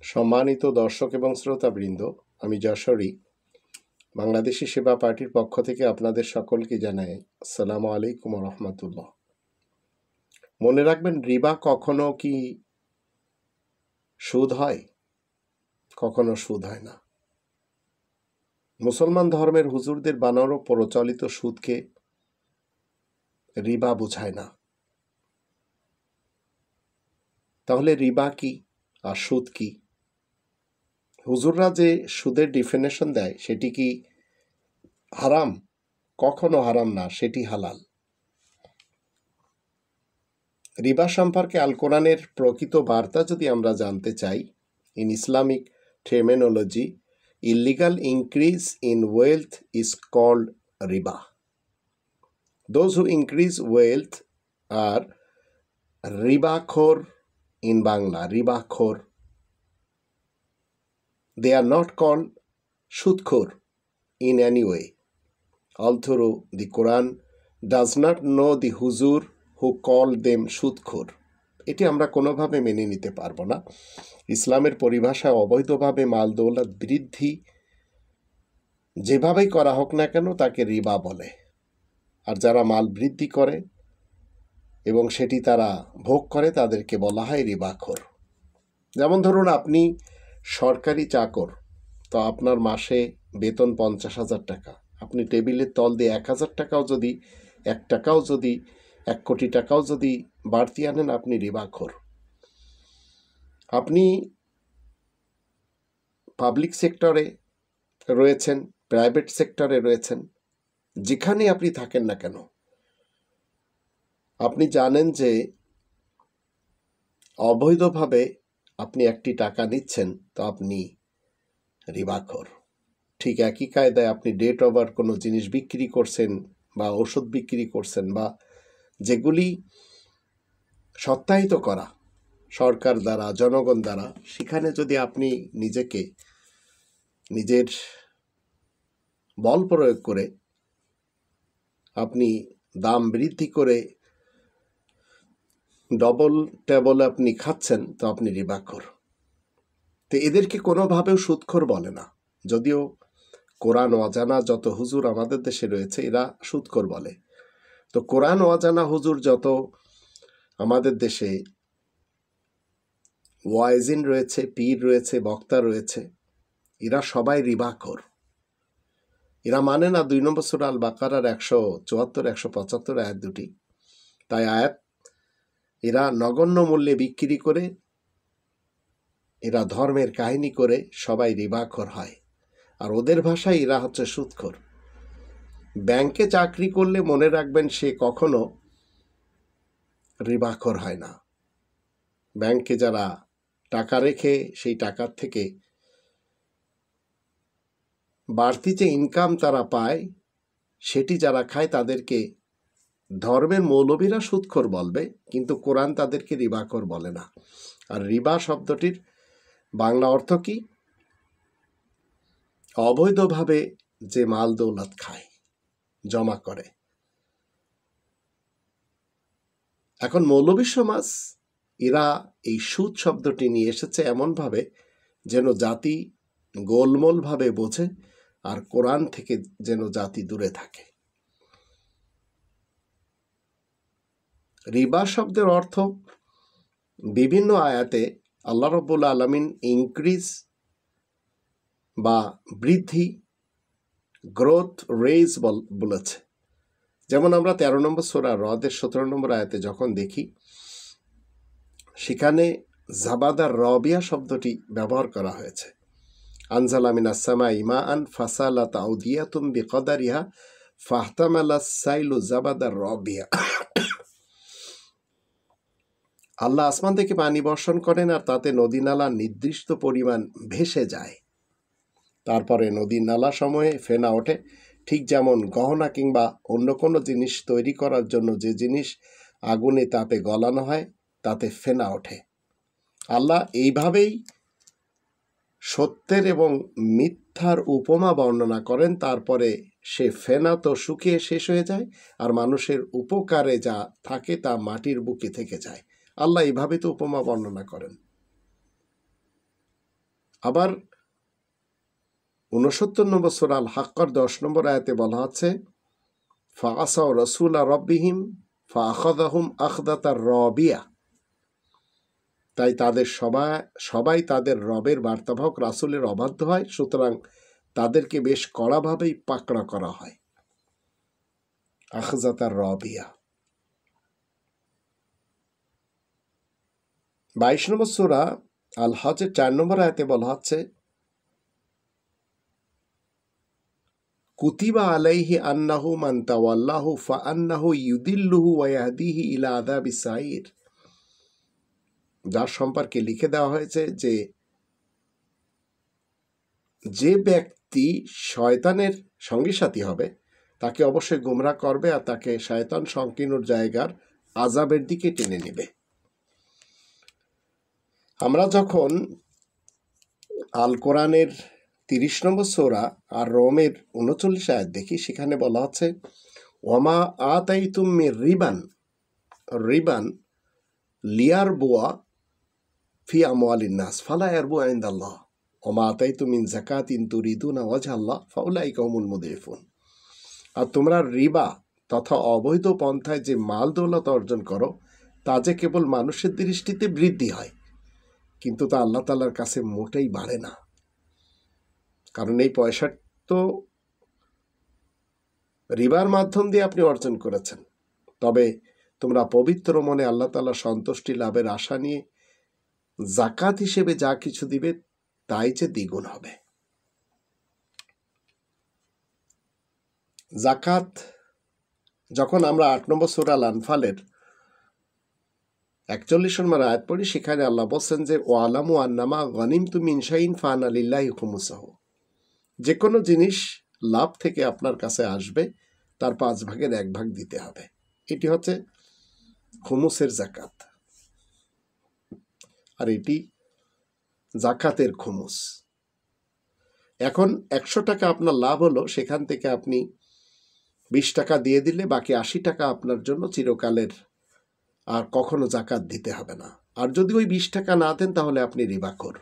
সম্মানিত দর্শক এবং শ্রোতাবৃন্দ, আমি যশোরী বাংলাদেশি সেবা পার্টির পক্ষ থেকে আপনাদের সকলকে জানাই আসসালামু আলাইকুম রহমতুল্লাহ। মনে রাখবেন, রিবা কখনো কি সুদ হয়? কখনো সুদ হয় না। মুসলমান ধর্মের হুজুরদের বানানো প্রচলিত সুদকে রিবা বোঝায় না। তাহলে রিবা কি আর সুদ কি? হুজুররা যে সুদের ডিফিনেশন দেয় সেটি কি হারাম? কখনো হারাম না, সেটি হালাল। রিবা সম্পর্কে আল কোরআনের প্রকৃত বার্তা যদি আমরা জানতে চাই, in Islamic terminology, illegal increase in wealth is called riba. Those who increase wealth are রিবাখোর ইন বাংলা, রিবাখোর। They are not called সুদখোর in any way. Although the Quran does not know the হুজুর who call them সুদখোর, এটি আমরা কোনোভাবে মেনে নিতে পারবো না। ইসলামের পরিভাষায় অবৈধভাবে মাল দৌলত বৃদ্ধি যেভাবেই করা হোক না কেন তাকে রিবা বলে। আর যারা মাল বৃদ্ধি করে এবং সেটি তারা ভোগ করে তাদেরকে বলা হয় রিবাখোর। যেমন ধরুন, আপনি সরকারি চাকর, তো আপনার মাসে বেতন 50,000 টাকা। আপনি টেবিলের তল দিয়ে 1,000 টাকাও যদি 1 কোটি টাকাও যদি বাড়তি আনেন, আপনি রিবাখোর। আপনি পাবলিক সেক্টরে রয়েছেন, প্রাইভেট সেক্টরে রয়েছেন, যেখানে আপনি থাকেন না কেন, আপনি জানেন যে অবৈধভাবে আপনি একটি টাকা নিচ্ছেন, তো আপনি রিবাখোর। ঠিক একই কায়দায় আপনি ডেট ওভার কোনো জিনিস বিক্রি করছেন বা ওষুধ বিক্রি করছেন বা যেগুলি সত্যায়িত করা সরকার দ্বারা, জনগণ দ্বারা, সেখানে যদি আপনি নিজেকে নিজের বল প্রয়োগ করে আপনি দাম বৃদ্ধি করে ডবল টেবল আপনি খাচ্ছেন, তো আপনি রিবাখোর। তো এদেরকে কোনোভাবেও সুদখোর বলে না। যদিও কোরআন অজানা যত হুজুর আমাদের দেশে রয়েছে, এরা সুদখোর বলে। তো কোরআন অজানা হুজুর যত আমাদের দেশে ওয়াইজিন রয়েছে, পীর রয়েছে, বক্তা রয়েছে, এরা সবাই রিবাখোর। এরা মানে না 2 নম্বর সূরা আল বাকারার 174, 175 আয়াত দুটি। তাই এরা নগণ্য মূল্যে বিক্রি করে, এরা ধর্মের কাহিনী করে সবাই রিবাখোর হয়। আর ওদের ভাষায় এরা হচ্ছে সুদখোর। ব্যাংকে চাকরি করলে মনে রাখবেন, সে কখনো রিবাখোর হয় না। ব্যাংকে যারা টাকা রেখে সেই টাকার থেকে বাড়তি যে ইনকাম তারা পায়, সেটি যারা খায় তাদেরকে ধর্মের মৌলবীরা সুদখোর বলবে, কিন্তু কোরআন তাদেরকে রিবাখোর বলে না। আর রিবা শব্দটির বাংলা অর্থ কি? অবৈধভাবে যে মাল দৌলত খায়, জমা করে। এখন মৌলবী সমাজ এরা এই সুদ শব্দটি নিয়ে এসেছে এমনভাবে যেন জাতি গোলমোলভাবে বোঝে আর কোরআন থেকে যেন জাতি দূরে থাকে। রিবা শব্দের অর্থ বিভিন্ন আয়াতে আল্লাহ রাব্বুল আলামিন ইনক্রিজ বা বৃদ্ধি, গ্রোথ, রেইজ বলেছে। যেমন আমরা 13 নম্বর সূরা রদের 17 নম্বর আয়াতে যখন দেখি, সেখানে জাবাদার রবিয়া শব্দটি ব্যবহার করা হয়েছে। আনজালা মিনাস সামাই মাআন ফাসালাত আউদিয়াতুম বিকদারিহা ফাহতামালাস সাইলু জাবাদার রবিয়া। আল্লাহ আসমান থেকে পানি বর্ষণ করেন আর তাতে নদী নালা নির্দিষ্ট পরিমাণ ভেসে যায়। তারপরে নদী নালা সমূহে ফেনা ওঠে। ঠিক যেমন গহনা কিংবা অন্য কোনো জিনিস তৈরি করার জন্য যে জিনিস আগুনে তাপে গলানো হয়, তাতে ফেনা ওঠে। আল্লাহ এইভাবেই সত্যের এবং মিথ্যার উপমা বর্ণনা করেন। তারপরে সে ফেনা তো শুকিয়ে শেষ হয়ে যায়, আর মানুষের উপকারে যা থাকে তা মাটির বুকে থেকে যায়। আল্লাহ এইভাবে তো উপমা বর্ণনা করেন। আবার 69 নম্বর সূরা আল হাক্কার 10 নম্বর আয়াতে বলা হচ্ছে ফাআসাউ রাসূলা রাব্বিহিম ফাআখাযাহুম আখযাতার রাবিয়া। তাই তাদের সবাই তাদের রবের বার্তাবাহক রাসূলের অবাধ্য হয়, সুতরাং তাদেরকে বেশ কড়াভাবেই পাকড়া করা হয়। আখযাতার রাবিয়া। 22 নম্বর সূরা আল হজের 4 নম্বর আয়াতে বলা হচ্ছে কুতিবা আলাইহি আন্নাহু মান তাওয়াল্লাহু ফাআন্নাহু ইউদিল্লুহু ওয়া ইয়াহদিহি ইলা আযাবিস সাঈর। যার সম্পর্কে লিখে দেওয়া হয়েছে যে ব্যক্তি শয়তানের সঙ্গী সাথী হবে তাকে অবশ্যই গোমরাহ করবে আর তাকে শয়তান সংকীর্ণ জায়গার আযাবের দিকে টেনে নেবে। আমরা যখন আল কোরআনের 30 নম্বর সূরা আর রোমের 39 আয়াত দেখি, সেখানে বলা হচ্ছে ওয়ামা আতাইতুম মির রিবান লিয়ারবুয়া ফি আমওয়ালিন নাস ফালা ইয়ারবু ইনদাল্লাহ ওমা আতাইতুম মিন যাকাতিন তুরিদুনা ওয়াজহাল্লাহ ফাউলাইকা হুমুল মুদঈফুন। আর তোমরা রিবা তথা অবৈধ পন্থায় যে মাল দৌলত অর্জন করো তা যে কেবল মানুষের দৃষ্টিতে বৃদ্ধি হয়, কিন্তু তা আল্লাহ তাআলার কাছে মোটেই বাড়ে না। কারণ এই পয়সা তো রিবার মাধ্যম দিয়ে আপনি অর্জন করেছেন। তবে তোমরা পবিত্র মনে আল্লাহ তাআলার সন্তুষ্টি লাভের আশা নিয়ে যাকাত হিসেবে যা কিছু দিবে তাই যে দ্বিগুণ হবে। যাকাত যখন আমরা 8 নম্বর সূরা আল আনফালের 41 নম্বর আয়াত পড়ি, সেখানে আল্লাহ বলছেন যে ওয়ালামু আন্নামা গনিমতুম মিন শাইইন ফাআনা লিল্লাহি খুমুসাহু। যে কোনো জিনিস লাভ থেকে আপনার কাছে আসবে তার 5 ভাগের 1 ভাগ দিতে হবে। এটি হচ্ছে খুমুসের যাকাত, আর এটি যাকাতের খুমুস। এখন 100 টাকা আপনার লাভ হলো, সেখান থেকে আপনি 20 টাকা দিয়ে দিলে বাকি 80 টাকা আপনার জন্য চিরকালের, আর কখনো যাকাত দিতে হবে না। আর যদি ওই 20 টাকা না দেন তাহলে আপনি রিবাখোর।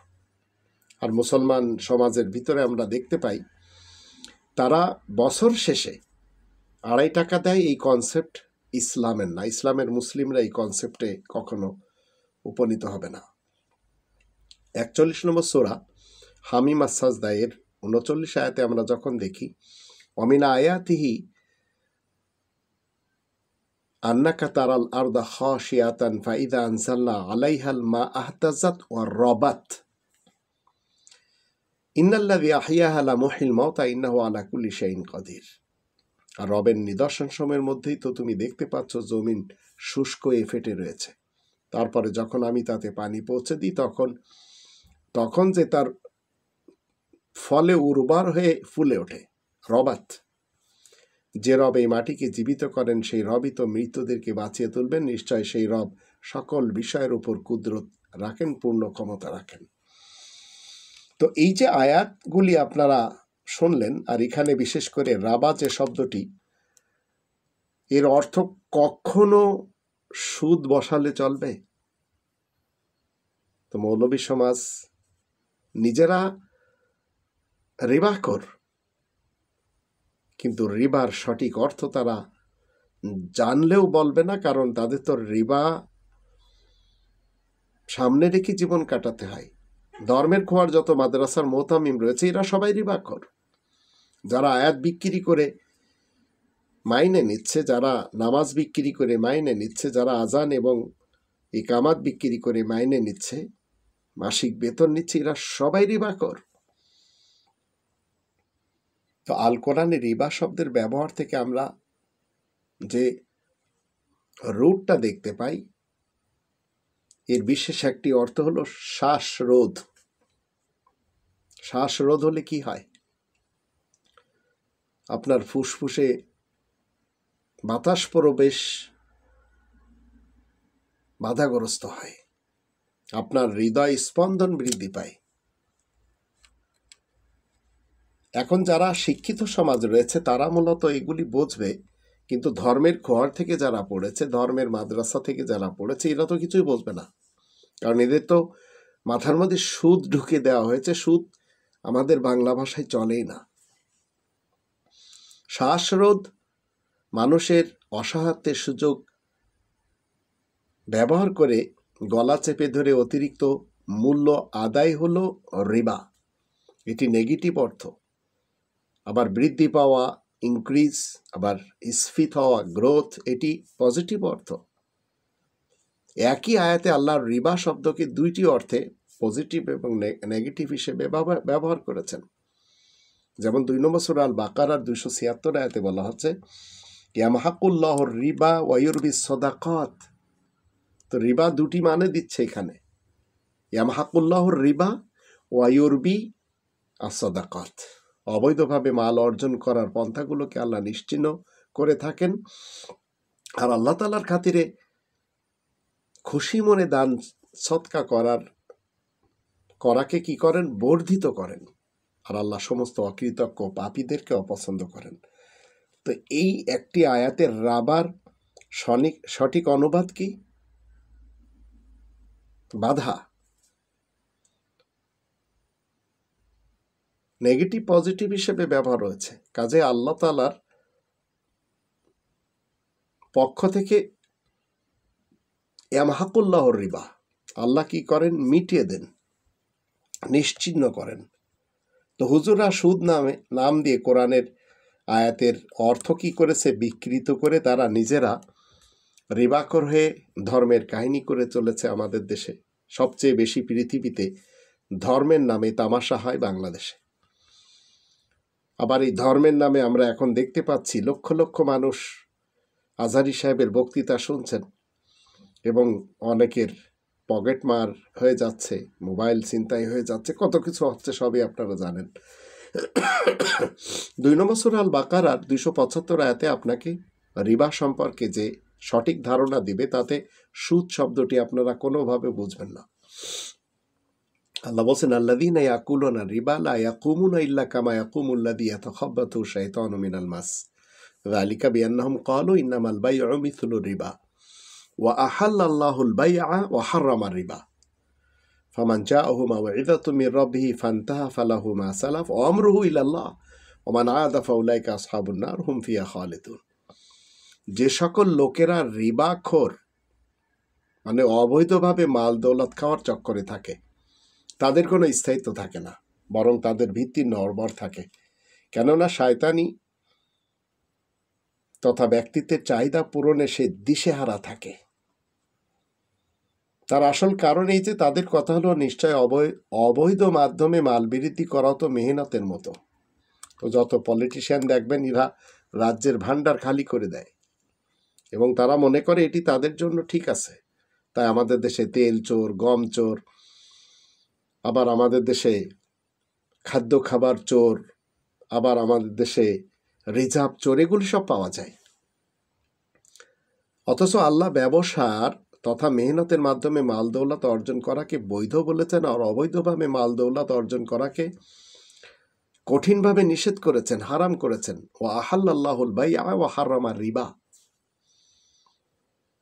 আর মুসলমান সমাজের ভিতরে আমরা দেখতে পাই তারা বছর শেষে 2.5 টাকা দেয়। এই কনসেপ্ট ইসলামের না, ইসলামের মুসলিমরা এই কনসেপ্টে কখনো উপনীত হবে না। 41 নম্বর সূরা হামিম আস-সাজদায়ের 39 আয়াতে আমরা যখন দেখি ওয়ামিন আয়াতিহি আন্নাকা তারাল আরদা খাশিয়াতান ফাইদা আনজালনা আলাইহাল মা আহতাজাত ওয়া রাবাত ইন্নাল্লাযী আহইয়াহা লামুহিল মাউতা ইন্নাহু আলা কুল্লি শাইইন কাদির। আর রবের নিদর্শন সময়ের মধ্যেই তো তুমি দেখতে পাচ্ছ জমিন শুষ্ক হয়ে ফেটে রয়েছে, তারপরে যখন আমি তাতে পানি পৌঁছে দিই তখন যে তার ফলে উর্বর হয়ে ফুলে ওঠে। রবাত। যে রব এই মাটিকে জীবিত করেন সেই রবই তো মৃতদেরকে বাঁচিয়ে তুলবেন। নিশ্চয় সেই রব সকল বিষয়ের উপর কুদরত রাখেন, পূর্ণ ক্ষমতা রাখেন। তো এই যে আয়াতগুলি আপনারা শুনলেন, আর এখানে বিশেষ করে রাবা যে শব্দটি, এর অর্থ কখনো সুদ বসালে চলবে? তো মৌলবী সমাজ নিজেরা রিবাখোর, কিন্তু রিবার সঠিক অর্থ তারা জানলেও বলবে না, কারণ তাদের তো রিবা সামনে রেখে জীবন কাটাতে হয়। ধর্মের খোয়ার যত মাদ্রাসার মোহতামিম রয়েছে এরা সবাই রিবাখোর। যারা আয়াত বিক্রি করে মাইনে নিচ্ছে, যারা নামাজ বিক্রি করে মাইনে নিচ্ছে, যারা আজান এবং ইকামাত বিক্রি করে মাইনে নিচ্ছে, মাসিক বেতন নিচ্ছে, এরা সবাই রিবাখোর। তো আল কোরআনে রিবা শব্দের ব্যবহার থেকে আমরা যে রুটটা দেখতে পাই, এর বিশেষ একটি অর্থ হলো শ্বাসরোধ। শ্বাসরোধ হলে কি হয়? আপনার ফুসফুসে বাতাস প্রবেশ বাধাগ্রস্ত হয়, আপনার হৃদয় স্পন্দন বৃদ্ধি পায়। এখন যারা শিক্ষিত সমাজ রয়েছে তারা মূলত এগুলি বুঝবে, কিন্তু ধর্মের খোয়ার থেকে যারা পড়েছে, ধর্মের মাদ্রাসা থেকে যারা পড়েছে, এরা তো কিছুই বুঝবে না। কারণ এদের তো মাথার মধ্যে সুদ ঢুকে দেওয়া হয়েছে। সুদ আমাদের বাংলা ভাষায় চলেই না। শ্বাসরোধ, মানুষের অসহায়ত্বের সুযোগ ব্যবহার করে গলা চেপে ধরে অতিরিক্ত মূল্য আদায় হলো রিবা। এটি নেগেটিভ অর্থ। আবার বৃদ্ধি পাওয়া, ইনক্রিজ, আবার স্ফীত হওয়া, গ্রোথ, এটি পজিটিভ অর্থ। একই আয়াতে আল্লাহ রিবা শব্দকে দুইটি অর্থে, পজিটিভ এবং নেগেটিভ হিসেবে ব্যবহার করেছেন। যেমন 2 নম্বর সূরা আল বাকারার 276 আয়াতে বলা হচ্ছে, ইয়ামহাকুল্লাহুর রিবা ওয়া ইউরবিস সাদাকাত। তো রিবা দুটি মানে দিচ্ছে এখানে, ইয়ামহাকুল্লাহুর রিবা ওয়া ইউরবি আস-সাদাকাত। অবৈধভাবে মাল অর্জন করার পন্থাগুলোকে আল্লাহ নিশ্চিহ্ন করে থাকেন, আর আল্লাহ তাআলার খাতিরে খুশি মনে দান সদকা করাকে কি করেন? বর্ধিত করেন। আর আল্লাহ সমস্ত অকৃতজ্ঞ পাপীদেরকে অপছন্দ করেন। তো এই একটি আয়াতের রাবার সঠিক অনুবাদ কি? বাধা। নেগেটিভ পজিটিভ হিসেবে ব্যবহার হয়েছে। কাজে আল্লাহ তাআলার পক্ষ থেকে ইয়ামহাকুল্লাহুর রিবা, আল্লাহ কি করেন? মিটিয়ে দেন, নিশ্চিহ্ন করেন। তো হুজুররা সুদ নাম দিয়ে কোরআনের আয়াতের অর্থ কি করেছে? বিকৃত করে তারা নিজেরা রিবাখোর হয়ে ধর্মের কাহিনী করে চলেছে আমাদের দেশে। সবচেয়ে বেশি পৃথিবীতে ধর্মের নামে তামাশা হয় বাংলাদেশে। আবার এই ধর্মের নামে আমরা এখন দেখতে পাচ্ছি লক্ষ লক্ষ মানুষ আজহারী সাহেবের বক্তৃতা শুনছেন এবং অনেকের পকেটমার হয়ে যাচ্ছে, মোবাইল ছিনতাই হয়ে যাচ্ছে, কত কিছু হচ্ছে, সবই আপনারা জানেন। 2 নম্বর সূরা আল বাকারার 275 আয়াতে আপনাকে রিবা সম্পর্কে যে সঠিক ধারণা দিবে, তাতে সুদ শব্দটি আপনারা কোনোভাবে বুঝবেন না। আল্লাহ বলছেন, আল্লাযীনা ইয়াকুলুনা রিবা লা ইয়াকুমুনা ইল্লা কামা ইয়াকুমুল্লাযী ইয়াতাখাব্বাতু শাইতানু মিনাল মাস যালিকা বিআন্নাহুম ক্বালু ইন্নামাল বাই'উ মিছলু রিবা ওয়া আহাল্লাল্লাহুল বাই'a ওয়া হাররামা রিবা ফামান জাআহু মাউ'ইযাতুম মির রাব্বিহি ফান্তাহা ফালাহু মা সালাফ ওয়া আমরুহু ইলাল্লাহ ওয়া মান আ'দা ফাউলাইকা আসহাবুন নার হুম ফিহা খালিদুন। যে সকল লোকেরা রিবাখোর, মানে অবৈধভাবে মাল দৌলত খাওয়ার চক্করে থাকে, তাদের কোনো স্থায়িত্ব থাকে না, বরং তাদের ভিত্তি নড়বড় থাকে। কেননা শয়তানি তথা ব্যক্তিত্বের চাহিদা পূরণে সে দিশেহারা থাকে। তার আসল কারণ এই যে তাদের কথা হলো, নিশ্চয় অবৈধ মাধ্যমে মাল বৃদ্ধি করাও তো মেহনতের মতো। তো যত পলিটিশিয়ান দেখবেন, এরা রাজ্যের ভান্ডার খালি করে দেয় এবং তারা মনে করে এটি তাদের জন্য ঠিক আছে। তাই আমাদের দেশে তেল চোর, গম চোর, আবার আমাদের দেশে খাদ্য খাবার চোর, আবার আমাদের দেশে রিজার্ভ চোর, এগুলি সব পাওয়া যায়। অথচ আল্লাহ ব্যবসার তথা মেহনতের মাধ্যমে মাল দৌলত অর্জন করাকে বৈধ বলেছেন, আর অবৈধভাবে মাল দৌলত অর্জন করাকে কঠিনভাবে নিষেধ করেছেন, হারাম করেছেন। ওয়া আহাল্লাল্লাহুল বাই'a ওয়া হাররামা রিবা।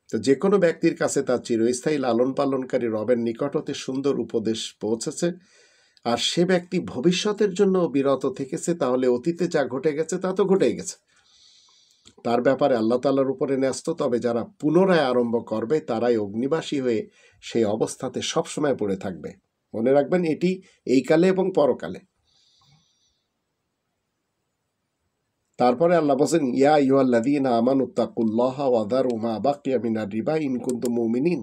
তো যে কোনো ব্যক্তির কাছে তার চিরস্থায়ী লালন পালনকারী রবের নিকট হতে সুন্দর উপদেশ পৌঁছেছে, আর সে ব্যক্তি ভবিষ্যতের জন্য বিরত থেকেছে, তাহলে অতীতে যা ঘটে গেছে তা তো ঘটেই গেছে। তার ব্যাপারে আল্লাহ তাআলার উপরে ন্যস্ত। তবে যারা পুনরায় আরম্ভ করবে, তারাই অগ্নিবাসী হয়ে সেই অবস্থাতে সবসময় পড়ে থাকবে। মনে রাখবেন, এটি এই কালে এবং পরকালে। তারপরে আল্লাহ বলেন, ইয়া আইয়ুহাল্লাযীনা আমানুত্তাকুল্লাহা ওয়া যারু মা বাকিয়া মিনার রিবা ইন কুনতুম মুমিনিন।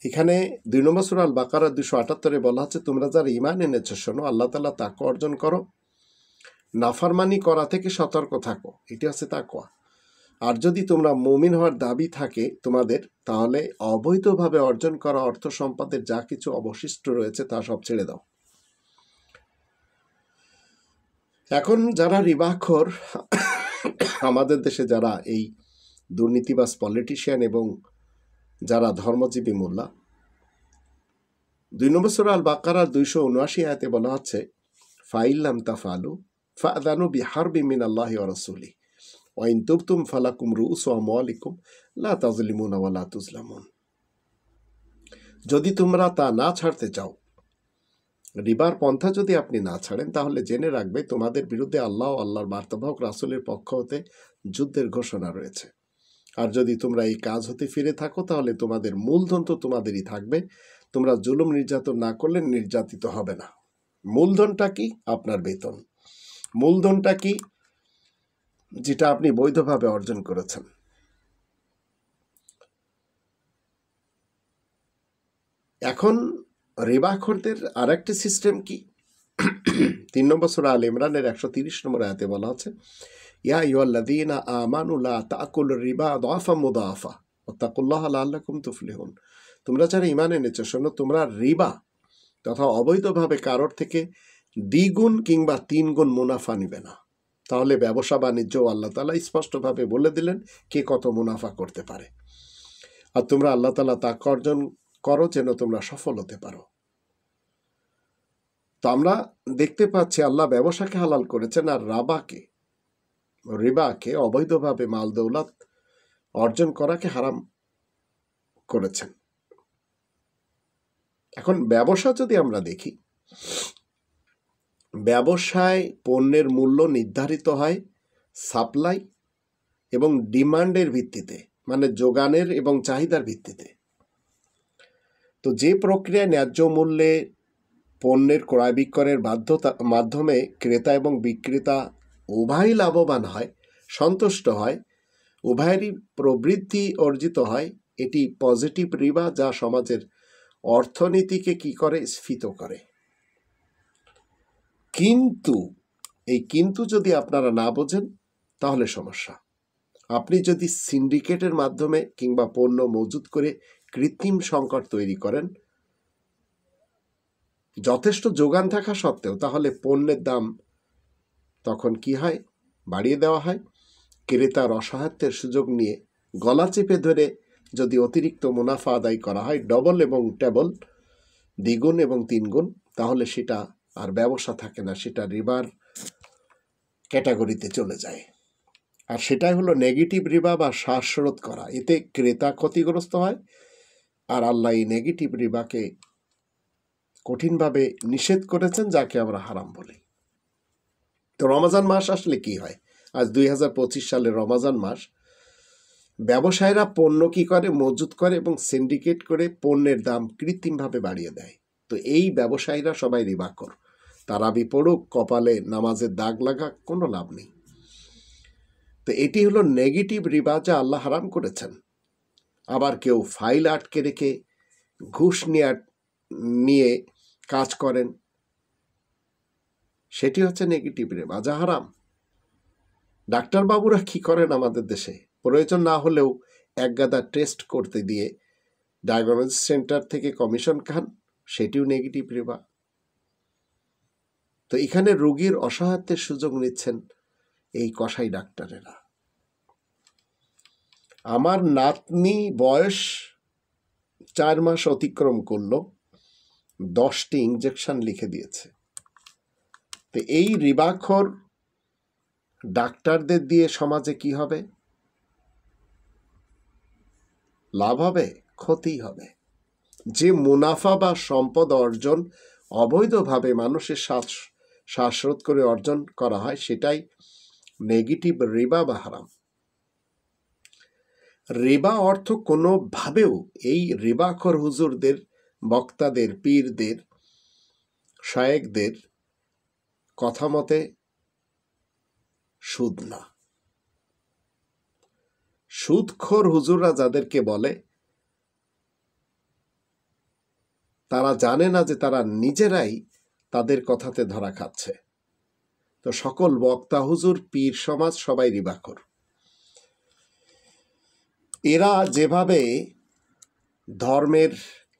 এখানে 2 নম্বর সূরা আল বাকারা 278 বলা হচ্ছে, তোমরা যারা ঈমান এনেছো, শোনো, আল্লাহ তাআলা তাকওয়া অর্জন করো, নাফরমানি করা থেকে সতর্ক থাকো, এটি হচ্ছে তাকওয়া। আর যদি তোমরা মুমিন হওয়ার দাবি থাকে তোমাদের, তাহলে অবৈধভাবে অর্জন করা অর্থ সম্পদের যা কিছু অবশিষ্ট রয়েছে তা সব ছেড়ে দাও। এখন যারা রিবাখোর, আমাদের দেশে যারা এই দুর্নীতিবাজ পলিটিশিয়ান এবং যারা ধর্মজীবী মোল্লা, 2 নম্বর সূরা আল বাকারার 279 আয়াতে বলা হচ্ছে, ফাইল্লাম তাফালু ফাআযানু বিহারবিন মিনাল্লাহি ওয়া রাসূলিহি ওয়া ইন তুবতুম ফালাকুম রুউসু আমওয়ালিকুম লা তাযলিমুনা ওয়া লা তুযলামুন। যদি তোমরা তা না ছাড়তে চাও, রিবার পন্থা যদি আপনি না ছাড়েন, তাহলে জেনে রাখবে তোমাদের বিরুদ্ধে আল্লাহ ও আল্লাহর বার্তাবাহক রাসূলের পক্ষ হতে যুদ্ধের ঘোষণা রয়েছে। আর যদি তোমরা এই কাজ হতে ফিরে থাকো, তাহলে তোমাদের মূলধন তো তোমাদেরই থাকবে। তোমরা জুলুম নির্যাতন না করলে নির্যাতিত হবে না। মূলধনটা কি? আপনার বেতন। মূলধনটা কি? যেটা আপনি বৈধভাবে অর্জন করেছেন। এখন রিবাখোরদের আর একটি সিস্টেম কি? 3 নম্বর সূরা আল ইমরানের 130 নম্বর আয়াতে বলা আছে, ইয়া আইয়ুহাল্লাযীনা আমানু লা তাকুলুর রিবা আদআফাম মুদাআফা ওয়াত্তাকুল্লাহা লাআল্লাকুম তুফলিহুন। তোমরা যারা ঈমান এনেছো, শোনো, তোমরা রিবা তথা অবৈধভাবে কারোর থেকে দ্বিগুণ কিংবা 3 গুণ মুনাফা নিবে না। তাহলে ব্যবসা বাণিজ্য আল্লাহ তাআলা স্পষ্টভাবে বলে দিলেন কে কত মুনাফা করতে পারে। আর তোমরা আল্লাহ তাআলা তাকে অর্জন করো যেন তোমরা সফল হতে পারো। তো আমরা দেখতে পাচ্ছি আল্লাহ ব্যবসাকে হালাল করেছেন, আর রিবাকে অবৈধভাবে মাল দৌলত অর্জন করাকে হারাম করেছেন। এখন ব্যবসা যদি আমরা দেখি, ব্যবসায় পণ্যের মূল্য নির্ধারিত হয় সাপ্লাই এবং ডিমান্ডের ভিত্তিতে, মানে যোগানের এবং চাহিদার ভিত্তিতে। তো যে প্রক্রিয়ায় ন্যায্য মূল্যে পণ্যের ক্রয় বিক্রয়ের মাধ্যমে ক্রেতা এবং বিক্রেতা উভয়ই লাভবান হয়, সন্তুষ্ট হয়, উভয়েরই প্রবৃদ্ধি অর্জিত হয়, এটি পজিটিভ রিবা, যা সমাজের অর্থনীতিকে কি করে? স্ফীত করে। কিন্তু যদি আপনারা না বোঝেন, তাহলে সমস্যা। আপনি যদি সিন্ডিকেটের মাধ্যমে কিংবা পণ্য মজুত করে কৃত্রিম সংকট তৈরি করেন, যথেষ্ট যোগান থাকা সত্ত্বেও, তাহলে পণ্যের দাম তখন কি হয়? বাড়িয়ে দেওয়া হয়। ক্রেতার অসহায়ত্বের সুযোগ নিয়ে গলা চেপে ধরে যদি অতিরিক্ত মুনাফা আদায় করা হয়, ডবল এবং ট্যাবল, দ্বিগুণ এবং 3 গুণ, তাহলে সেটা আর ব্যবসা থাকে না, সেটা রিবার ক্যাটাগরিতে চলে যায়। আর সেটাই হলো নেগেটিভ রিবা বা শ্বাসরোধ করা। এতে ক্রেতা ক্ষতিগ্রস্ত হয়, আর আল্লাহ এই নেগেটিভ রিবাকে কঠিনভাবে নিষেধ করেছেন, যাকে আমরা হারাম বলি। তো রমজান মাস আসলে কি হয়? আজ 2025 সালের রমজান মাস। ব্যবসায়ীরা পণ্য কি করে? মজুত করে এবং সিন্ডিকেট করে পণ্যের দাম কৃত্রিমভাবে বাড়িয়ে দেয়। তো এই ব্যবসায়ীরা সবাই রিবাখোর। তারাবি পড়ুক, কপালে নামাজের দাগ লাগা, কোনো লাভ নেই। তো এটি হলো নেগেটিভ রিবা, যা আল্লাহ হারাম করেছেন। আবার কেউ ফাইল আটকে রেখে ঘুষ নিয়ে কাজ করেন, সেটি হচ্ছে নেগেটিভ রিবা, যা হারাম। ডাক্তারবাবুরা কি করেন আমাদের দেশে? প্রয়োজন না হলেও একগাদা টেস্ট করতে দিয়ে ডায়াগনস্টিক সেন্টার থেকে কমিশন খান, সেটিও নেগেটিভ রিবা। তো এখানে রোগীর অসহায়ত্বের সুযোগ নিচ্ছেন এই কসাই ডাক্তারেরা। আমার নাতনি বয়স 4 মাস অতিক্রম করলো, 10টি ইঞ্জেকশন লিখে দিয়েছে। তো এই রিবাখোর ডাক্তারদের দিয়ে সমাজে কি হবে? লাভ হবে? ক্ষতি হবে। যে মুনাফা বা সম্পদ অর্জন অবৈধভাবে মানুষের শ্বাসরোধ করে অর্জন করা হয়, সেটাই নেগেটিভ রিবা বা হারাম। রিবা অর্থ কোনোভাবেও এই রিবাখোর হুজুরদের, বক্তাদের, পীরদের, শায়েখদের কথা মতে সুদ না। সুদখোর হুজুররা যাদেরকে বলে, তারা জানে না যে তারা নিজেরাই তাদের কথাতে ধরা খাচ্ছে। তো সকল বক্তা হুজুর, পীর সমাজ সবাই রিবাখোর। এরা যেভাবে ধর্মের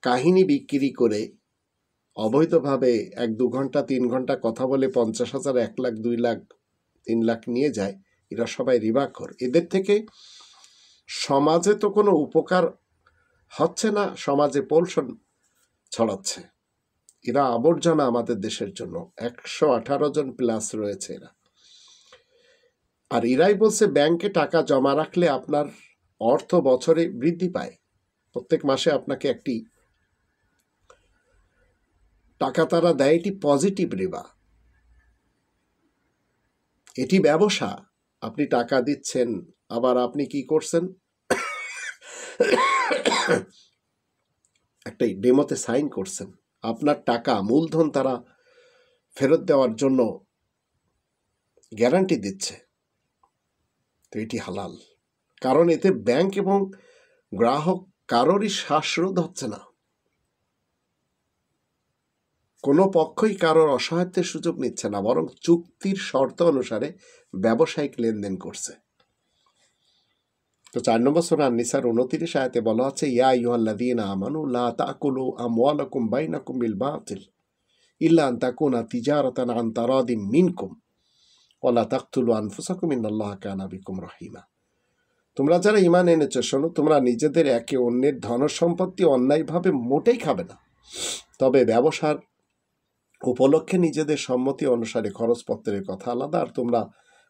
কাহিনী বিক্রি করে অবৈধভাবে 1-2 ঘন্টা 3 ঘন্টা কথা বলে 50,000, 1 লাখ, 2 লাখ, 3 লাখ নিয়ে যায়, এরা সবাই রিবাখোর। এদের থেকে সমাজে তো কোনো উপকার হচ্ছে না, সমাজে পোলশন ছড়াচ্ছে। এরা আবর্জনা আমাদের দেশের জন্য। 118 জন প্লাস রয়েছে এরা। আর এরাই বলছে ব্যাংকে টাকা জমা রাখলে আপনার অর্থ বছরে বৃদ্ধি পায়। প্রত্যেক মাসে আপনাকে একটি টাকা তারা দেয়, এটি পজিটিভ রিবা, এটি ব্যবসা। আপনি টাকা দিচ্ছেন, আবার আপনি কি করছেন, একটা ডেমোতে সাইন করছেন, আপনার টাকা মূলধন তারা ফেরত দেওয়ার জন্য গ্যারান্টি দিচ্ছে। তো এটি হালাল, কারণ এতে ব্যাংক এবং গ্রাহক কারোরই শ্বাসরোধ হচ্ছে না, কোনো পক্ষই কারোর অসহায়ত্বের সুযোগ নিচ্ছে না, বরং চুক্তির শর্ত অনুসারে ব্যবসায়িক লেনদেন করছে। তো 4 নম্বর সূরা আন-নিসার 29 আয়াতে বলা আছে, ইয়া আইয়ুহাল্লাযীনা আমানু লা তাকুলু আমওয়ালাকুম বাইনাকুম বিল বাতিল ইল্লা আন তাকুনা তিজারাতান আন তারাদিম মিনকুম ওয়া লা তাকতুলু আনফুসাকুম ইন্নাল্লাহা কানা বিকুম রহিমা। তোমরা যারা ঈমান এনেছো, শোনো, তোমরা নিজেদের একে অন্যের ধন সম্পত্তি অন্যায়ভাবে মোটেই খাবে না, তবে ব্যবসার উপলক্ষে নিজেদের সম্মতি অনুসারে খরচপত্রের কথা আলাদা। আর তোমরা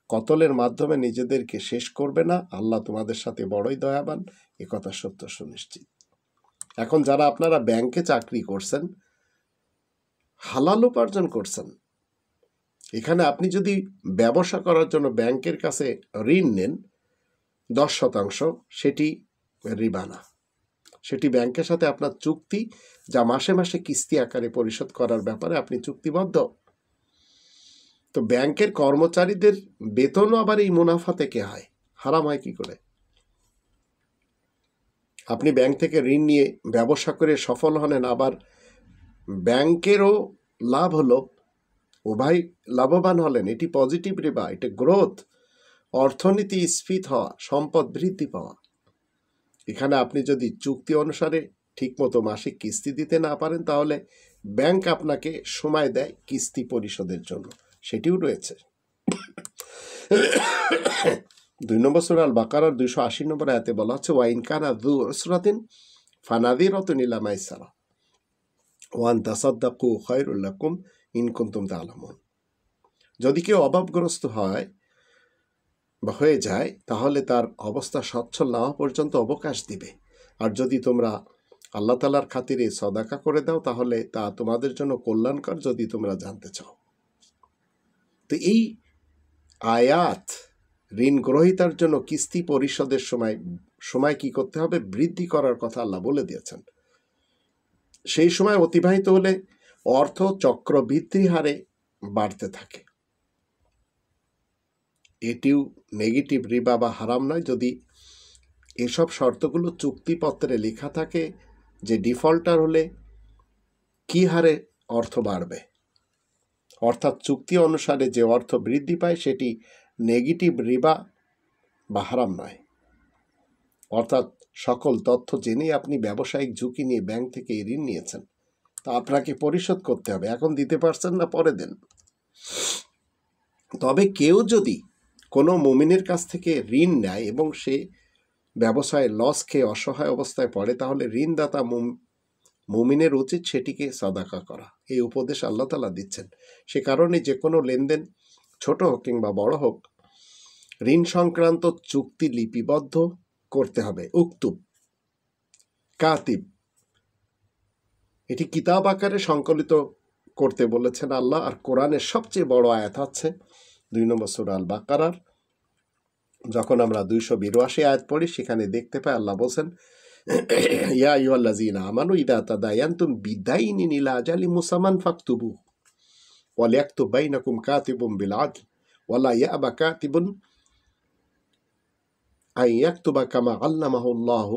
কতলের মাধ্যমে নিজেদেরকে শেষ করবে না, আল্লাহ তোমাদের সাথে বড়ই দয়াবান, একথা সত্য সুনিশ্চিত। এখন যারা আপনারা ব্যাংকে চাকরি করছেন, হালাল উপার্জন করছেন, এখানে আপনি যদি ব্যবসা করার জন্য ব্যাংকের কাছে ঋণ নেন 10%, সেটি রিবা না, সেটি ব্যাংকের সাথে আপনার চুক্তি, যা মাসে মাসে কিস্তি আকারে পরিশোধ করার ব্যাপারে আপনি চুক্তিবদ্ধ। তো ব্যাংকের কর্মচারীদের বেতনও আবার এই মুনাফা থেকে হয়, হারাম হয় কি করে? আপনি ব্যাংক থেকে ঋণ নিয়ে ব্যবসা করে সফল হলেন, আবার ব্যাংকেরও লাভ হলো, উভয় লাভবান হলেন, এটি পজিটিভ রিবা, এটা গ্রোথ, অর্থনীতি স্ফীত হওয়া, সম্পদ বৃদ্ধি পাওয়া। এখানে আপনি যদি চুক্তি অনুসারে ঠিকমতো মাসিক কিস্তি দিতে না পারেন, তাহলে ব্যাংক আপনাকে সময় দেয় কিস্তি পরিশোধের জন্য, সেটিও রয়েছে। 2 নম্বর সূরা আল বাকারার 280 নম্বর আয়াতে বলা হচ্ছে, ওয়াইন কানা যু উসরাতিন ফানাযিরাতুন ইলা মাইসারা ওয়া আন তাসাদদাকু খায়রুল লাকুম ইন কুনতুম তা'লামুন। যদি কেউ অভাবগ্রস্ত হয় বা হয়ে যায়, তাহলে তার অবস্থা সচ্ছল না হওয়া পর্যন্ত অবকাশ দিবে, আর যদি তোমরা আল্লাহ তাআলার খাতিরে সদাকা করে দাও, তাহলে তা তোমাদের জন্য কল্যাণকর, যদি তোমরা জানতে চাও। তো এই আয়াত ঋণ গ্রহীতার জন্য কিস্তি পরিশোধের সময় কি করতে হবে, বৃদ্ধি করার কথা আল্লাহ বলে দিয়েছেন। সেই সময় অতিবাহিত হলে অর্থ চক্রবৃদ্ধি হারে বাড়তে থাকে। এটিও নেগেটিভ রিবা বা হারাম নয়, যদি এসব শর্তগুলো চুক্তিপত্রে লেখা থাকে যে ডিফল্টার হলে কি হারে অর্থ বাড়বে, অর্থাৎ চুক্তি অনুসারে যে অর্থ বৃদ্ধি পায়, সেটি নেগেটিভ রিবা বা হারাম নয়। অর্থাৎ সকল তথ্য জেনেই আপনি ব্যবসায়িক ঝুঁকি নিয়ে ব্যাংক থেকে ঋণ নিয়েছেন, তা আপনাকে পরিশোধ করতে হবে, এখন দিতে পারছেন না, পরে দেন। তবে কেউ যদি কোনো মুমিনের কাছ থেকে ঋণ নেয় এবং সে ব্যবসায় লস খেয়ে অসহায় অবস্থায় পড়ে, তাহলে ঋণদাতা মুমিনের উচিত সেটিকে সাদাকা করা। এই উপদেশ আল্লাহ তাআলা দিচ্ছেন। সে কারণে যে কোনো লেনদেন, ছোট হোক কিংবা বড় হোক, ঋণ সংক্রান্ত চুক্তি লিপিবদ্ধ করতে হবে। উক্তুব, কাতিব, এটি কিতাব আকারে সংকলিত করতে বলেছেন আল্লাহ। আর কোরআনের সবচেয়ে বড় আয়াত হচ্ছে 2 নম্বর সূরা আল বাকারার, যখন আমরা 282 আয়াত পড়ি, সেখানে দেখতে পাই আল্লাহ বলছেন, ইয়া আইয়ুহাল্লাযীনা আমানু ইযা তাদায়ানতুম বিদাইনিন ইলা আজালিন মুসাম্মান ফাকতুবু ওয়া লিয়াকতুব বাইনাকুম কাতিবুন বিল আদল ওয়া লা ইয়াবা কাতিবুন আন ইয়াকতুবা কামা আল্লামাহুল্লাহু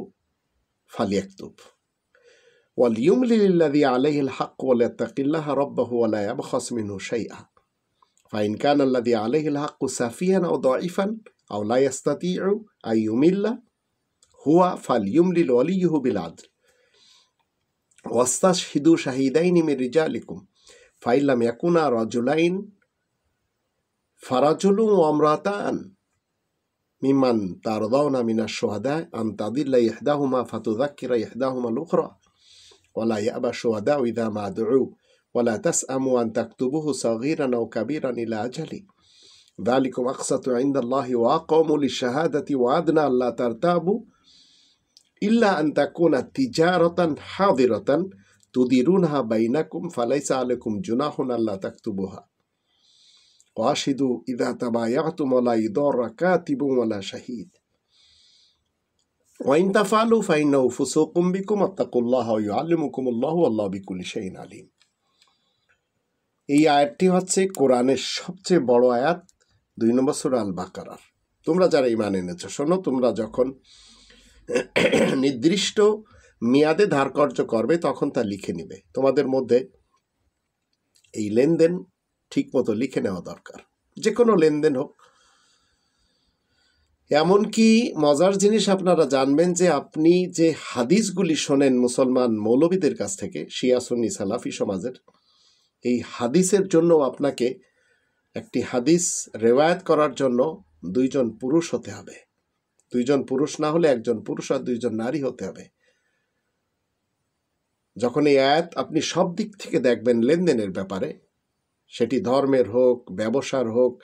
ফালিয়াকতুব ওয়া লিয়ুমলিল লাযী আলাইহিল হক ওয়া লিয়াত্তাকিল্লাহা রাব্বাহু ওয়া লা ইয়াবখাস মিনহু শাইআ ফাইন কানা আল্লাযী আলাইহিল হক সাফিয়ান আও দাঈফান আও লা ইস্তাতিউ আন ইউমিল্লা হুয়া ফালইউমলিল ওয়ালিয়ুহু বিল আদল ওয়াস্তাশহিদু শাহিদাইনি মির রিজালিকুম ফাইন লাম ইয়াকুনা রাজুলাইন ফারাজুলুন ওয়া ইমরাতান মিম্মান তারদাউনা মিনাশ শুহাদা আন তাদিল্লা ইহদাহুমা ফাতুযাক্কিরা ইহদাহুমা আল-উখরা ওয়া লা ইয়াবা শুহাদাউ ইযা মা দুউ ওয়া লা তাসআমু আন তাকতুবুহু সাগীরান আও কাবীরান ইলা আজালি যালিকুম আকসাতু ইনদাল্লাহি ওয়া আকামু লিশ-শাহাদাতি ওয়া আদনা আল্লা তারতাবু ইল্লা আন তাকুনা তিজারাতান হাদিরাতান তুদিরুনহা বাইনাকুম ফালাইসা আলাইকুম জুনাহুন আল্লাহ তাকতুবুহা ওয়াশিদু ইদা তাবায়াতুম ওয়ালা ইদাররা কাতিবুন ওয়ালা শাহীদ ওয়াইন তাফআলু ফাইন্নাহু ফুসুকুম বিকুম আত্তাকুল্লাহা ওয়া ইউআল্লিমুকুমুল্লাহু আল্লাহু বিকুল্লি শাইইন আলিম। এই আয়াতটি হচ্ছে কোরআনের সবচেয়ে বড় আয়াত, 2 নম্বর সূরা আল বাকারার। তোমরা যারা ঈমান এনেছো শোনো, তোমরা যখন নির্দিষ্ট মেয়াদে ধারকর্য করবে তখন তা লিখে নিবে। তোমাদের মধ্যে এই লেনদেন ঠিক মতো লিখে নেওয়া দরকার, যে কোনো লেনদেন হোক। এমনকি মজার জিনিস আপনারা জানবেন যে আপনি যে হাদিসগুলি শোনেন মুসলমান মৌলবীদের কাছ থেকে, শিয়া সুন্নি সালাফি সমাজের, এই হাদিসের জন্য আপনাকে একটি হাদিস রেওয়ায়াত করার জন্য 2 জন পুরুষ হতে হবে। 2 জন পুরুষ না হলে 1 জন পুরুষ আর 2 জন নারী হতে হবে। যখন এই আয়াত আপনি সব দিক থেকে দেখবেন লেনদেনের ব্যাপারে, সেটি ধর্মের হোক, ব্যবসার হোক,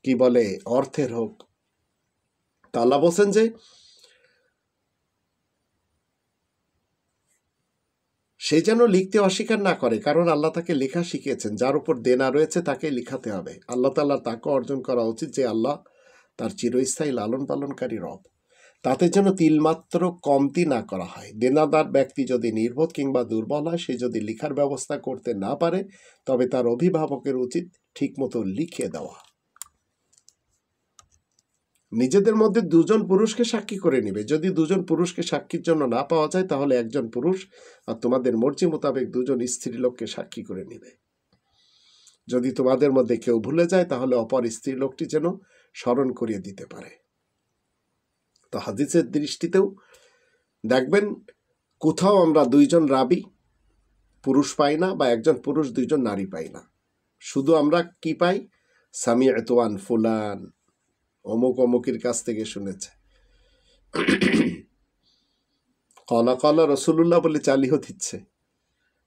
কি বলে অর্থের হোক, তা আল্লাহ বলছেন যে সে যেন লিখতে অস্বীকার না করে, কারণ আল্লাহ তাকে লেখা শিখিয়েছেন। যার উপর দেনা রয়েছে তাকে লিখাতে হবে। আল্লাহ তাআলা তাকে অর্জন করা উচিত যে আল্লাহ তার চিরস্থায়ী লালন পালনকারী রব। তাতে যেন তিলমাত্র কমতি না করা হয়। দেনাদার ব্যক্তি যদি নির্বোধ কিংবা দুর্বল হয়, সে যদি লিখার ব্যবস্থা করতে না পারে, তবে তার অভিভাবকের উচিত ঠিকমতো লিখে দেওয়া। নিজেদের মধ্যে 2 জন পুরুষকে সাক্ষী করে নেবে। যদি 2 জন পুরুষকে সাক্ষীর জন্য না পাওয়া যায়, তাহলে 1 জন পুরুষ আর তোমাদের মর্জি মোতাবেক 2 জন স্ত্রী লোককে সাক্ষী করে নেবে। যদি তোমাদের মধ্যে কেউ ভুলে যায়, তাহলে অপর স্ত্রী লোকটি যেন স্মরণ করিয়ে দিতে পারে। তো হাদিসের দৃষ্টিতেও দেখবেন কোথাও আমরা 2 জন রাবি পুরুষ পাই না, বা 1 জন পুরুষ 2 জন নারী পাই না। শুধু আমরা কি পাই? সামিআতু আন ফুলান, অমুক অমুকের কাছ থেকে শুনেছে, কলা কলা রসুল্লাহ বলে চালিয়ে দিচ্ছে।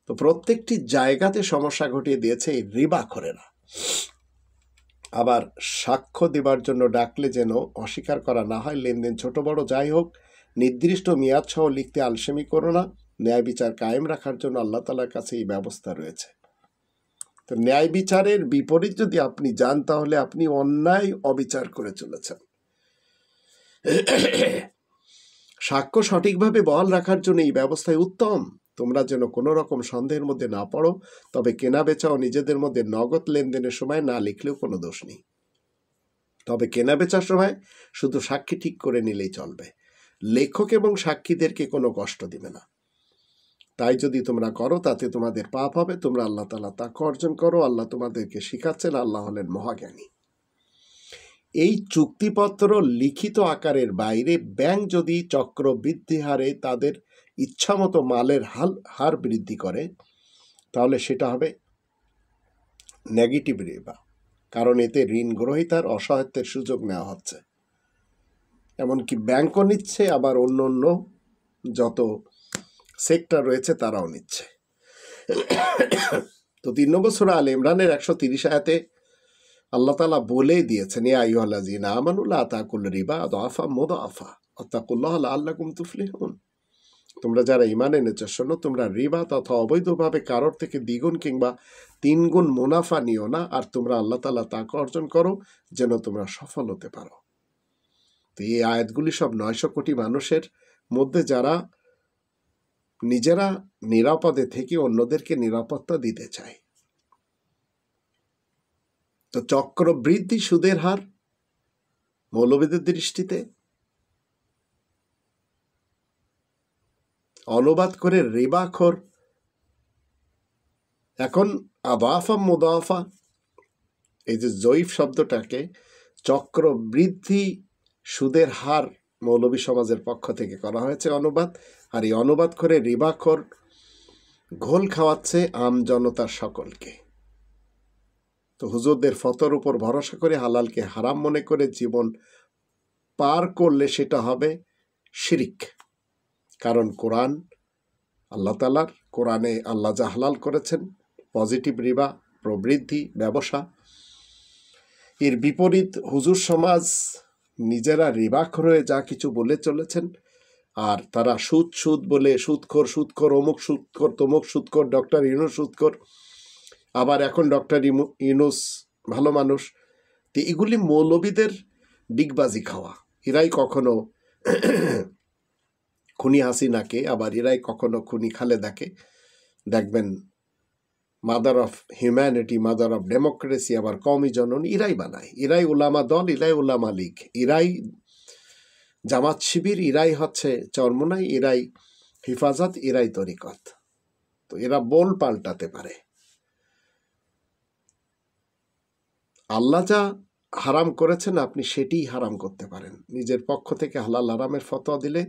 তো প্রত্যেকটি জায়গাতে সমস্যা ঘটিয়ে দিয়েছে এই রিবাখোরেরা। আবার সাক্ষ্য দেবার জন্য ডাকলে যেন অস্বীকার করা না হয়। লেনদেন ছোট বড় যাই হোক, নির্দিষ্ট মেয়াদ সহ লিখতে আলসেমি করো না। ন্যায় বিচার কায়েম রাখার জন্য আল্লাহ তাআলার কাছে এই ব্যবস্থা রয়েছে। তো ন্যায় বিচারের বিপরীত যদি আপনি যান, তাহলে আপনি অন্যায় অবিচার করে চলেছেন। সাক্ষ্য সঠিকভাবে বহাল রাখার জন্য এই ব্যবস্থায় উত্তম। তোমরা যেন কোনো রকম সন্দেহের মধ্যে না পড়ো। তবে কেনা বেচা ও নিজেদের মধ্যে নগদ লেনদেনের সময় না লিখলেও কোনো দোষ নেই। তবে কেনা বেচার সময় শুধু সাক্ষী ঠিক করে নিলেই চলবে। লেখক এবং সাক্ষীদেরকে কোনো কষ্ট দিবে না। তাই যদি তোমরা করো, তাতে তোমাদের পাপ হবে। তোমরা আল্লাহ তাআলা তাকে অর্জন করো। আল্লাহ তোমাদেরকে শিখাচ্ছেন, আল্লাহ হলেন মহাজ্ঞানী। এই চুক্তিপত্র লিখিত আকারের বাইরে ব্যাংক যদি চক্রবৃদ্ধি হারে তাদের ইচ্ছামতো মালের হার বৃদ্ধি করে, তাহলে সেটা হবে নেগেটিভ রিবা, কারণ এতে ঋণ গ্রহীতার অসহায়ত্বের সুযোগ নেওয়া হচ্ছে। এমনকি ব্যাংকও নিচ্ছে, আবার অন্য অন্য যত সেক্টর রয়েছে তারাও নিচ্ছে। তো 3 নম্বর সূরা আলে ইমরানের 130 আয়াতে আল্লাহ তাআলা বলেই দিয়েছেন, ইয়া আইয়ুহাল্লাযীনা আমানু লা তাকুলু রিবা আদআফা মুদাআফা ওয়াত্তাকুল্লাহা লাআল্লাকুম তুফলিহুন। তোমরা যারা ঈমান এনেছো শোনো, তোমরা রিবা তথা অবৈধভাবে কারোর থেকে দ্বিগুণ কিংবা 3 গুণ মুনাফা নিও না, আর তোমরা আল্লাহ তাআলা তাকে অর্জন করো যেন তোমরা সফল হতে পারো। তো এই আয়াতগুলি সব 900 কোটি মানুষের মধ্যে যারা নিজেরা নিরাপদে থেকে অন্যদেরকে নিরাপত্তা দিতে চায়। তো চক্রবৃদ্ধি সুদের হার মৌলবীদের দৃষ্টিতে অনুবাদ করে রিবাখোর। এখন আদাফা মুদাফা, এই যে জয়ীফ শব্দটাকে চক্রবৃদ্ধি সুদের হার মৌলবী সমাজের পক্ষ থেকে করা হয়েছে অনুবাদ। আর এই অনুবাদ করে রিবাখোর ঘোল খাওয়াচ্ছে আম জনতার সকলকে। তো হুজুরদের ফতোয়ার উপর ভরসা করে হালালকে হারাম মনে করে জীবন পার করলে সেটা হবে শিরিক। কারণ কোরআন, আল্লাহ তাআলার কোরআনে আল্লাহ যা হালাল করেছেন, পজিটিভ রিবা, প্রবৃদ্ধি, ব্যবসা, এর বিপরীত হুজুর সমাজ নিজেরা রিবাখোর হয়ে যা কিছু বলে চলেছেন, আর তারা সুদ সুদ বলে সুদখোর অমুক সুদখোর তমুক সুদখোর, ডক্টর ইউনুস সুদখোর, আবার এখন ডক্টর ইউনুস ভালো মানুষ। তো এগুলি মৌলবীদের ডিগবাজি খাওয়া। এরাই কখনো খুনি হাসিনাকে, আবার এরাই কখনো খুনি খালেদাকে দেখবেন mother of humanity, mother of democracy, আবার কওমি জননী এরাই বানায়। এরাই উলামা দল, এরাই উলামা লীগ, এরাই জামাত শিবির, এরাই হচ্ছে চরমোনাই, এরাই হিফাজত, এরাই তরিকত। তো এরা বল পাল্টাতে পারে। আল্লাহ যা হারাম করেছেন আপনি সেটিই হারাম করতে পারেন। নিজের পক্ষ থেকে হালাল হারামের ফতোয়া দিলে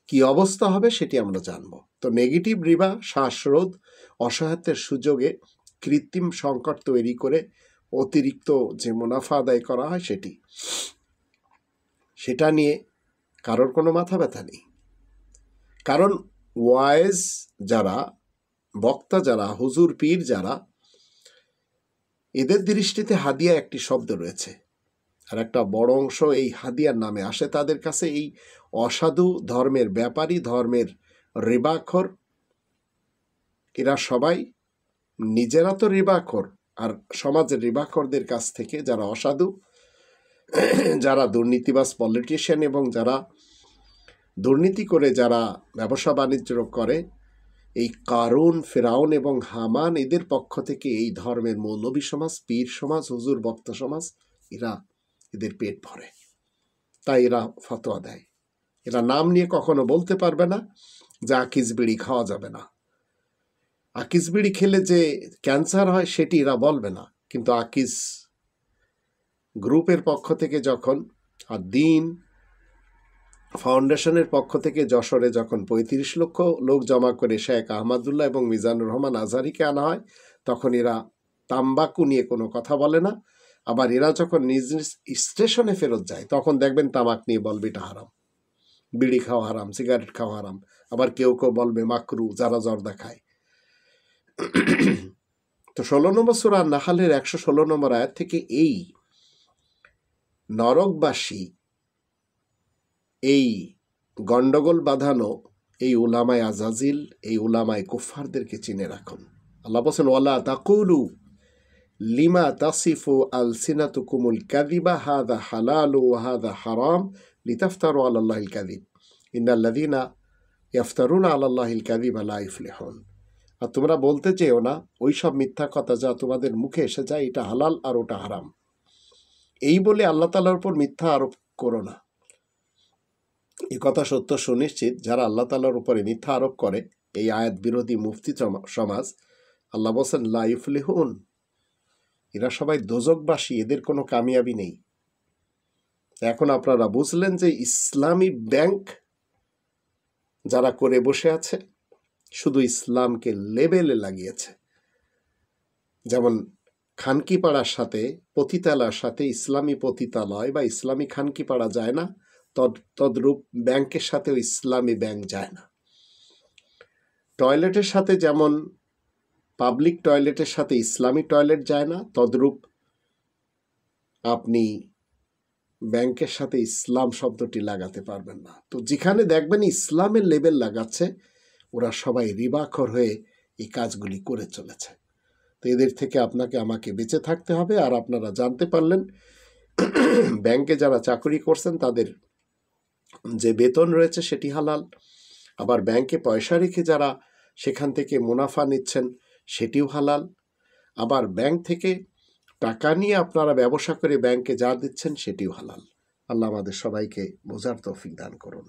কি অবস্থা হবে সেটি আমরা জানব। তো নেগেটিভ রিবা শ্বাসরোধ, অসহায়ত্বের সুযোগে কৃত্রিম সংকট তৈরি করে অতিরিক্ত যে মুনাফা আদায় করা হয় সেটা নিয়ে কারোর কোনো মাথা ব্যথা নেই। কারণ ওয়াইজ যারা, বক্তা যারা, হুজুর পীর যারা, এদের দৃষ্টিতে হাদিয়া একটি শব্দ রয়েছে, আর একটা বড় অংশ এই হাদিয়ার নামে আসে তাদের কাছে। এই অসাধু ধর্মের ব্যাপারী, ধর্মের রিবাখোর, এরা সবাই নিজেরা তো রিবাখোর, আর সমাজের রিবাখোরদের কাছ থেকে যারা অসাধু, যারা দুর্নীতিবাজ পলিটিশিয়ান এবং যারা দুর্নীতি করে যারা ব্যবসা বাণিজ্য করে, এই কারুন, ফেরাউন এবং হামান, এদের পক্ষ থেকে এই ধর্মের মৌলবী সমাজ, পীর সমাজ, হুজুর বক্তা সমাজ, এরা এদের পেট ভরে, তাই এরা ফতোয়া দেয়। এরা নাম নিয়ে কখনো বলতে পারবে না যে আকিস বিড়ি খাওয়া যাবে না। আকিস বিড়ি খেলে যে ক্যান্সার হয় সেটি এরা বলবে না, কিন্তু আকিস গ্রুপের পক্ষ থেকে যখন, আর দিন ফাউন্ডেশনের পক্ষ থেকে যশোরে যখন 35 লক্ষ লোক জমা করে শেখ আহমদুল্লাহ এবং মিজানুর রহমান আজহারিকে আনা হয়, তখন এরা তাম্বাকু নিয়ে কোনো কথা বলে না। আবার এরা যখন নিজ নিজ স্টেশনে ফেরত যায় তখন দেখবেন তামাক নিয়ে বলবে এটা হারাম, বিড়ি খাওয়া হারাম, সিগারেট খাওয়া হারাম। আবার কেউ কেউ বলবে মাকরু, যারা জর্দা খায়। তো 16 নম্বর সূরা নাহলের 116 নম্বর আয়াত থেকে এই নরকবাসী, এই গন্ডগোল বাঁধানো এই উলামায়ে আজাজিল, এই উলামায়ে কুফফারদেরকে চিনে রাখুন। আল্লাহ বলেন, ওয়ালা তাকুলু লিমা তাসিফু আলসিনাতুকুমুল কাযিবা হাযা হালালু ওয়া হাযা হারাম লিতাফতারু আলাল্লাহিল কাযিব ইন্নাল্লাযীনা ইয়াফতারুনা আলাল্লাহিল কাযিবা লা ইফলিহুন। আর তোমরা বলতে চেও না ওই সব মিথ্যা কথা যা তোমাদের মুখে এসে যায়, এটা হালাল আর ওটা হারাম, এই বলে আল্লাহ তাআলার উপর মিথ্যা আরোপ করো না। এই কথা সত্য সুনিশ্চিত, যারা আল্লাহ তাআলার উপরে মিথ্যা আরোপ করে, এই আয়াত বিরোধী মুফতি সমাজ, আল্লাহ বলেন লা ইফলিহুন, এরা সবাই দোজকবাসী, এদের কোনো কামিয়াবি নেই। এখন আপনারা বুঝলেন যে ইসলামী ব্যাংক যারা করে বসে আছে, শুধু ইসলামকে লেবেলে লাগিয়েছে। যেমন খানকিপাড়ার সাথে, পতিতালার সাথে ইসলামী পতিতালয় বা ইসলামী খানকিপাড়া যায় না, তদ্রূপ ব্যাংকের সাথেও ইসলামী ব্যাংক যায় না। টয়লেটের সাথে যেমন পাবলিক টয়লেটের সাথে ইসলামী টয়লেট যায় না, তদ্রূপ আপনি ব্যাংকের সাথে ইসলাম শব্দটি লাগাতে পারবেন না। তো যেখানে দেখবেন ইসলামের লেবেল লাগাচ্ছে, ওরা সবাই রিবাখর হয়ে এই কাজগুলি করে চলেছে। তো এদের থেকে আপনাকে আমাকে বেঁচে থাকতে হবে। আর আপনারা জানতে পারলেন ব্যাংকে যারা চাকরি করছেন তাদের যে বেতন রয়েছে সেটি হালাল, আবার ব্যাংকে পয়সা রেখে যারা সেখান থেকে মুনাফা নিচ্ছেন সেটিও হালাল, আবার ব্যাংক থেকে টাকা নিয়ে আপনারা ব্যবসা করে ব্যাংকে যা দিচ্ছেন সেটিও হালাল। আল্লাহ আমাদের সবাইকে বোঝার তৌফিক দান করুন।